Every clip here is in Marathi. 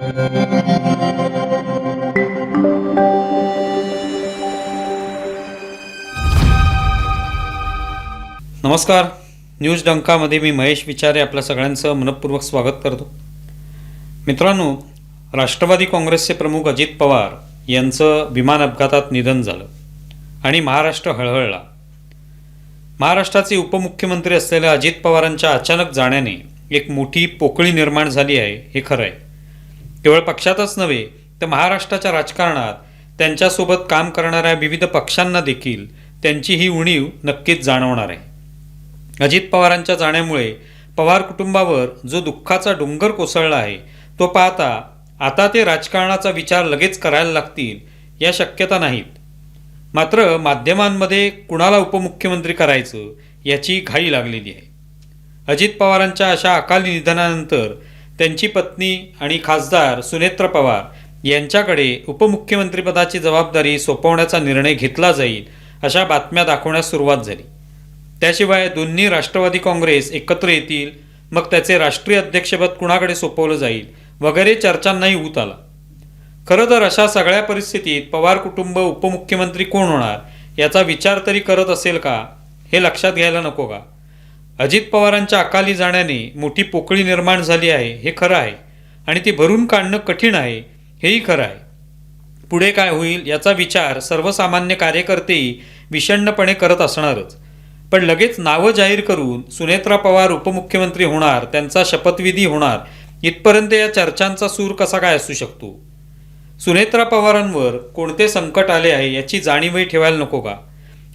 नमस्कार. न्यूज डंकामध्ये मी महेश विचारे आपल्या सगळ्यांचं मनपूर्वक स्वागत करतो. मित्रांनो, राष्ट्रवादी काँग्रेसचे प्रमुख अजित पवार यांचं विमान अपघातात निधन झालं आणि महाराष्ट्र हळहळला. महाराष्ट्राचे उपमुख्यमंत्री असलेल्या अजित पवारांच्या अचानक जाण्याने एक मोठी पोकळी निर्माण झाली आहे, हे खरं आहे. केवळ पक्षातच नव्हे तर महाराष्ट्राच्या राजकारणात त्यांच्यासोबत काम करणाऱ्या विविध पक्षांना देखील त्यांची ही उणीव नक्कीच जाणवणार आहे. अजित पवारांच्या जाण्यामुळे पवार कुटुंबावर जो दुःखाचा डोंगर कोसळला आहे तो पाहता आता ते राजकारणाचा विचार लगेच करायला लागतील या शक्यता नाहीत. मात्र माध्यमांमध्ये कुणाला उपमुख्यमंत्री करायचं याची घाई लागलेली आहे. अजित पवारांच्या अशा अकाली निधनानंतर त्यांची पत्नी आणि खासदार सुनेत्रा पवार यांच्याकडे उपमुख्यमंत्रीपदाची जबाबदारी सोपवण्याचा निर्णय घेतला जाईल अशा बातम्या दाखवण्यास सुरुवात झाली. त्याशिवाय दोन्ही राष्ट्रवादी काँग्रेस एकत्र येतील, मग त्याचे राष्ट्रीय अध्यक्षपद कुणाकडे सोपवलं जाईल वगैरे चर्चांनाही ऊत आला. खरं तर अशा सगळ्या परिस्थितीत पवार कुटुंब उपमुख्यमंत्री कोण होणार याचा विचार तरी करत असेल का, हे लक्षात घ्यायला नको का? अजित पवारांच्या अकाली जाण्याने मोठी पोकळी निर्माण झाली आहे, हे खरं आहे, आणि ती भरून काढणं कठीण आहे, हेही खरं आहे. पुढे काय होईल याचा विचार सर्वसामान्य कार्यकर्तेही विषण्णपणे करत असणारच. पण लगेच नावं जाहीर करून सुनेत्रा पवार उपमुख्यमंत्री होणार, त्यांचा शपथविधी होणार, इथपर्यंत या चर्चांचा सूर कसा काय असू शकतो? सुनेत्रा पवारांवर कोणते संकट आले आहे याची जाणीवही ठेवायला नको का?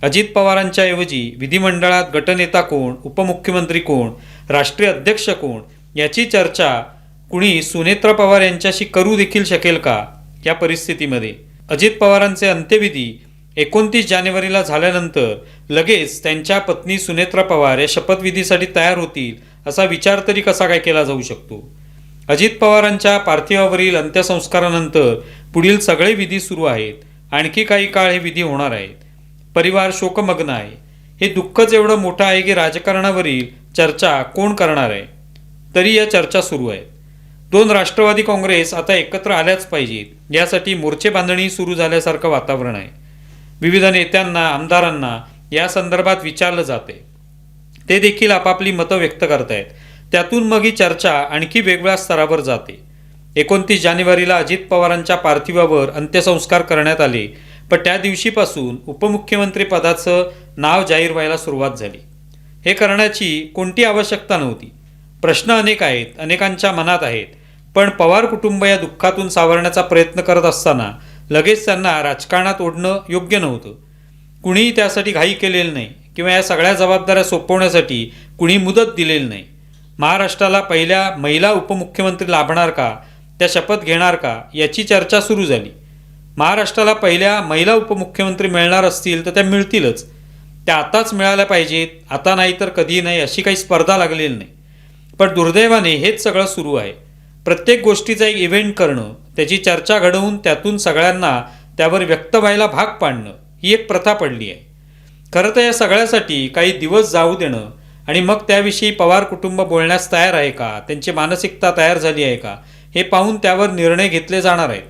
अजित पवारांच्या ऐवजी विधिमंडळात गटनेता कोण, उपमुख्यमंत्री कोण, राष्ट्रीय अध्यक्ष कोण याची चर्चा कुणी सुनेत्रा पवार यांच्याशी करू देखील शकेल का? या परिस्थितीमध्ये अजित पवारांचे अंत्यविधी 29 जानेवारीला झाल्यानंतर लगेच त्यांच्या पत्नी सुनेत्रा पवार या शपथविधीसाठी तयार होतील असा विचार तरी कसा काय केला जाऊ शकतो? अजित पवारांच्या पार्थिवावरील अंत्यसंस्कारानंतर पुढील सगळे विधी सुरू आहेत. आणखी काही काळ हे विधी होणार आहेत. परिवार शोकमग्न आहे. हे दुःखच एवढं मोठं आहे की राजकारणावरील चर्चा कोण करणार आहे? तरी या चर्चा सुरू आहेत. दोन राष्ट्रवादी काँग्रेस आता एकत्र आल्याच पाहिजेत यासाठी मोर्चे बांधणी सुरू झाल्यासारखं वातावरण आहे. विविध नेत्यांना, आमदारांना या संदर्भात विचारलं जाते. ते देखील आपापली मतं व्यक्त करतायत. त्यातून मग ही चर्चा आणखी वेगळ्या स्तरावर जाते. 29 जानेवारीला अजित पवारांच्या पार्थिवावर अंत्यसंस्कार करण्यात आले, पण त्या दिवशीपासून उपमुख्यमंत्री पदाचं नाव जाहीर व्हायला सुरुवात झाली. हे करण्याची कोणती आवश्यकता नव्हती. प्रश्न अनेक आहेत, अनेकांच्या मनात आहेत, पण पवार कुटुंब या दुःखातून सावरण्याचा प्रयत्न करत असताना लगेच त्यांना राजकारणात ओढणं योग्य नव्हतं. कुणीही त्यासाठी घाई केलेलं नाही किंवा या सगळ्या जबाबदाऱ्या सोपवण्यासाठी कुणी मुदत दिलेली नाही. महाराष्ट्राला पहिल्या महिला उपमुख्यमंत्री लाभणार का, त्या शपथ घेणार का याची चर्चा सुरू झाली. महाराष्ट्राला पहिल्या महिला उपमुख्यमंत्री मिळणार असतील तर त्या मिळतीलच. त्या आताच मिळाल्या पाहिजेत, आता नाही तर कधी नाही अशी काही स्पर्धा लागलेली नाही. पण दुर्दैवाने हेच सगळं सुरू आहे. प्रत्येक गोष्टीचा एक इव्हेंट करणं, त्याची चर्चा घडवून त्यातून सगळ्यांना त्यावर व्यक्त व्हायला भाग पाडणं ही एक प्रथा पडली आहे. खरं तर या सगळ्यासाठी काही दिवस जाऊ देणं आणि मग त्याविषयी पवार कुटुंब बोलण्यास तयार आहे का, त्यांची मानसिकता तयार झाली आहे का, हे पाहून त्यावर निर्णय घेतले जाणार आहेत.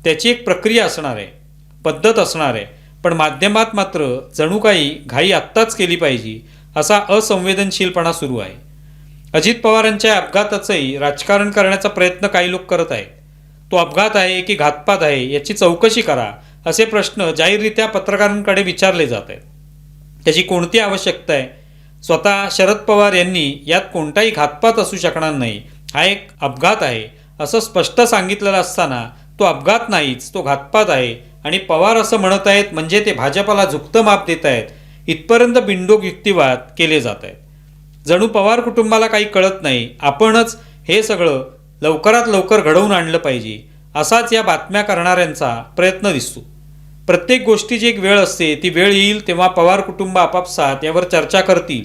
त्याची एक प्रक्रिया असणार आहे, पद्धत असणार आहे. पण माध्यमात मात्र जणू काही घाई आत्ताच केली पाहिजे असा असंवेदनशीलपणा सुरू आहे. अजित पवारांच्या अपघाताचंही राजकारण करण्याचा प्रयत्न काही लोक करत आहेत. तो अपघात आहे की घातपात आहे याची चौकशी करा असे प्रश्न जाहीररित्या पत्रकारांकडे विचारले जात आहेत. त्याची कोणती आवश्यकता आहे? स्वतः शरद पवार यांनी यात कोणताही घातपात असू शकणार नाही, हा एक अपघात आहे असं स्पष्ट सांगितलेलं असताना तो अपघात नाहीच, तो घातपात आहे आणि पवार असं म्हणत आहेत म्हणजे ते भाजपाला झुकतं माप देत आहेत, इथपर्यंत बिनडोक युक्तिवाद केले जात आहेत. जणू पवार कुटुंबाला काही कळत नाही, आपणच हे सगळं लवकरात लवकर घडवून आणलं पाहिजे असाच या बातम्या करणाऱ्यांचा प्रयत्न दिसतो. प्रत्येक गोष्टीची एक वेळ असते, ती वेळ येईल तेव्हा पवार कुटुंब आपापसात यावर चर्चा करतील,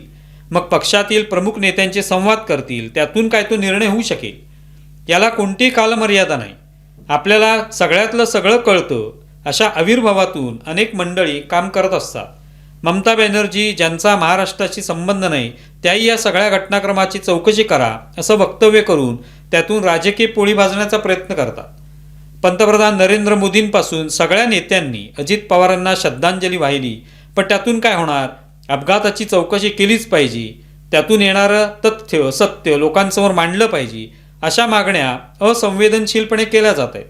मग पक्षातील प्रमुख नेत्यांचे संवाद करतील, त्यातून काय तो निर्णय होऊ शकेल. याला कोणतीही कालमर्यादा नाही. आपल्याला सगळ्यातलं सगळं कळतं अशा आविर्भावातून अनेक मंडळी काम करत असतात. ममता बॅनर्जी ज्यांचा महाराष्ट्राशी संबंध नाही त्याही या सगळ्या घटनाक्रमाची चौकशी करा असं वक्तव्य करून त्यातून राजकीय पोळी भाजण्याचा प्रयत्न करतात. पंतप्रधान नरेंद्र मोदींपासून सगळ्या नेत्यांनी अजित पवारांना श्रद्धांजली वाहिली, पण त्यातून काय होणार? अपघाताची चौकशी केलीच पाहिजे, त्यातून येणारं तथ्य सत्य लोकांसमोर मांडलं पाहिजे, अशा मागण्या असंवेदनशीलपणे केल्या जात आहेत.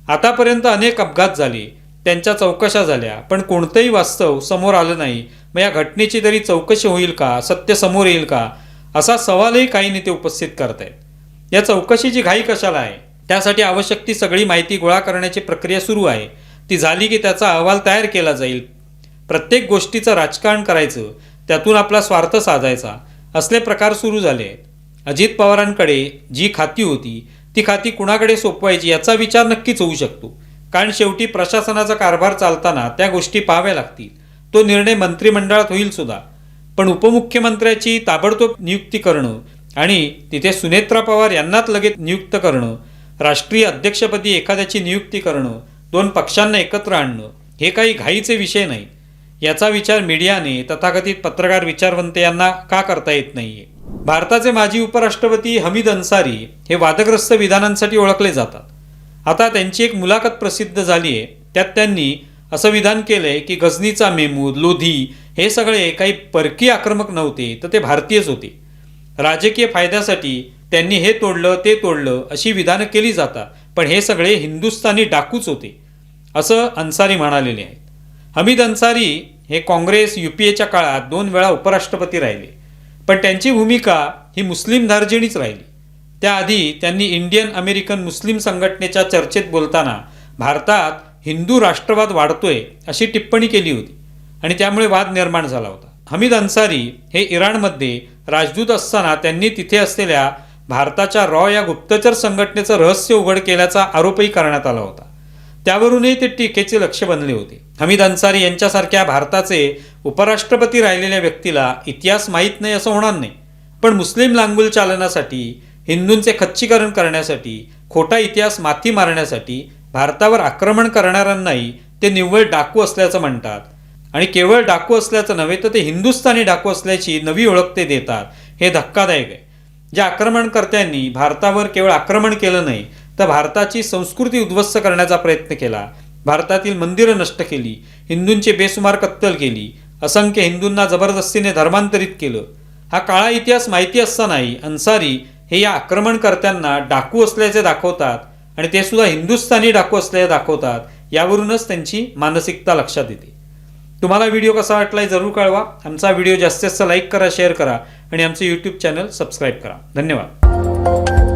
आतापर्यंत अनेक अपघात झाले, त्यांच्या चौकशा झाल्या, पण कोणतंही वास्तव समोर आलं नाही. मग या घटनेची तरी चौकशी होईल का? सत्य समोर येईल का? असा सवालही काही नेते उपस्थित करतायत. या चौकशीची घाई कशाला आहे? त्यासाठी आवश्यक ती सगळी माहिती गोळा करण्याची प्रक्रिया सुरू आहे. ती झाली की त्याचा अहवाल तयार केला जाईल. प्रत्येक गोष्टीचं राजकारण करायचं, त्यातून आपला स्वार्थ साधायचा, असले प्रकार सुरू झाले आहेत. अजित पवारांकडे जी खाती होती ती खाती कुणाकडे सोपवायची याचा विचार नक्कीच होऊ शकतो. कारण शेवटी प्रशासनाचा कारभार चालताना त्या गोष्टी पाहाव्या लागतील. तो निर्णय मंत्रिमंडळात होईल सुद्धा. पण उपमुख्यमंत्र्याची ताबडतोब नियुक्ती करणं आणि तिथे सुनेत्रा पवार यांनाच लगेच नियुक्त करणं, राष्ट्रीय अध्यक्षपदी एखाद्याची नियुक्ती करणं, 2 पक्षांना एकत्र आणणं, हे काही घाईचे विषय नाही. याचा विचार मीडियाने, तथाकथित पत्रकार विचारवंत यांना का करता येत नाहीये? भारताचे माजी उपराष्ट्रपती हमीद अन्सारी हे वादग्रस्त विधानांसाठी ओळखले जातात. आता त्यांची एक मुलाखत प्रसिद्ध झाली आहे. त्यात त्यांनी असं विधान केलंय की गझनीचा मेहमूद, लोधी हे सगळे काही परकीय आक्रमक नव्हते, तर ते भारतीयच होते. राजकीय फायद्यासाठी त्यांनी हे तोडलं ते तोडलं अशी विधानं केली जातात, पण हे सगळे हिंदुस्थानी डाकूच होते, असं अन्सारी म्हणालेले आहेत. हमीद अन्सारी हे काँग्रेस UPAच्या काळात 2 वेळा उपराष्ट्रपती राहिले, पण त्यांची भूमिका ही मुस्लिम धार्जिणीच राहिली. त्याआधी त्यांनी इंडियन अमेरिकन मुस्लिम संघटनेच्या चर्चेत बोलताना भारतात हिंदू राष्ट्रवाद वाढतोय अशी टिप्पणी केली होती आणि त्यामुळे वाद निर्माण झाला होता. हमीद अन्सारी हे इराणमध्ये राजदूत असताना त्यांनी तिथे असलेल्या भारताच्या रॉ या गुप्तचर संघटनेचं रहस्य उघड केल्याचा आरोपही करण्यात आला होता. त्यावरूनही ते टीकेचे लक्ष बनले होते. हमीद अन्सारी यांच्यासारख्या भारताचे उपराष्ट्रपती राहिलेल्या व्यक्तीला इतिहास माहीत नाही असं होणार नाही, पण मुस्लिम लांगुल चालनासाठी, हिंदूंचे खच्चीकरण करण्यासाठी, खोटा इतिहास माथी मारण्यासाठी भारतावर आक्रमण करणाऱ्यांनाही ते निव्वळ डाकू असल्याचं म्हणतात. आणि केवळ डाकू असल्याचं नव्हे तर ते हिंदुस्थानी डाकू असल्याची नवी ओळख ते देतात. हे धक्कादायक आहे. ज्या आक्रमणकर्त्यांनी भारतावर केवळ आक्रमण केलं नाही तर भारताची संस्कृती उद्ध्वस्त करण्याचा प्रयत्न केला, भारतातील मंदिरं नष्ट केली, हिंदूंची बेसुमार कत्तल केली, असंख्य हिंदूंना जबरदस्तीने धर्मांतरित केलं, हा काळा इतिहास माहिती असतानाही अन्सारी हे या आक्रमणकर्त्यांना डाकू असल्याचे दाखवतात आणि ते सुद्धा हिंदुस्थानी डाकू असल्याचे दाखवतात. यावरूनच त्यांची मानसिकता लक्षात येते. तुम्हाला व्हिडिओ कसा वाटलाय जरूर कळवा. आमचा व्हिडिओ जास्तीत जास्त लाईक करा, शेअर करा आणि आमचे YouTube चॅनल सबस्क्राईब करा. धन्यवाद.